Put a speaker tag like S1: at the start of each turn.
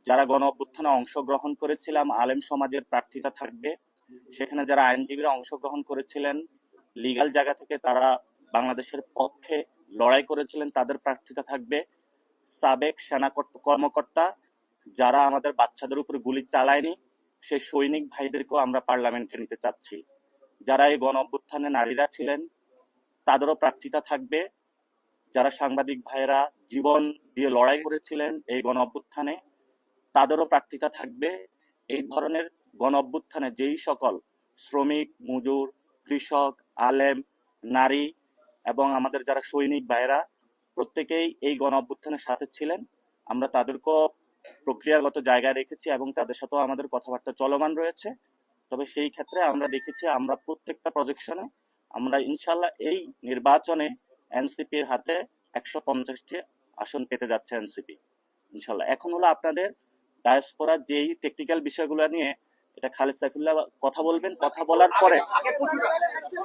S1: যারা গণ অভ্যুত্থানে অংশগ্রহণ করেছিলাম আলেম সমাজের প্রার্থিতা থাকবে। সেখানে যারা আইনজীবীরা অংশগ্রহণ করেছিলেন লিগ্যাল জায়গা থেকে, তারা বাংলাদেশের পক্ষে লড়াই করেছিলেন, তাদের প্রার্থিতা থাকবে। সাবেক সেনা কর্মকর্তা যারা আমাদের বাচ্চাদের উপর গুলি চালায়নি, সেই সৈনিক ভাইদেরকেও আমরা পার্লামেন্টে নিতে চাচ্ছি। যারা এই গণ অভ্যুত্থানে নারীরা ছিলেন তাদেরও প্রার্থিতা থাকবে। যারা সাংবাদিক ভাইরা জীবন দিয়ে লড়াই করেছিলেন এই গণ অভ্যুত্থানে তাদেরও প্রার্থিতা থাকবে। এই ধরনের গণ অভ্যুত্থানে যেই সকল শ্রমিক, মজুর, কৃষক, আলেম, নারী এবং আমাদের যারা সৈনিক ভাইরা প্রত্যেকেই এই গণ অভ্যুত্থানের সাথে ছিলেন, আমরা তাদেরকেও প্রক্রিয়াগত জায়গায় রেখেছি এবং তাদের সাথেও আমাদের কথাবার্তা চলমান রয়েছে। তবে সেই ক্ষেত্রে আমরা দেখেছি আমরা প্রত্যেকটা প্রজেকশনে আমরা ইনশাল্লাহ এই নির্বাচনে এনসিপির হাতে 150টি আসন পেতে যাচ্ছে এনসিপি ইনশাল্লাহ। এখন হলো আপনাদের ডায়াসপোরার যেই টেকনিক্যাল বিষয়গুলো নিয়ে এটা খালেদ সাইফুল্লাহ কথা বলবেন, কথা বলার পরে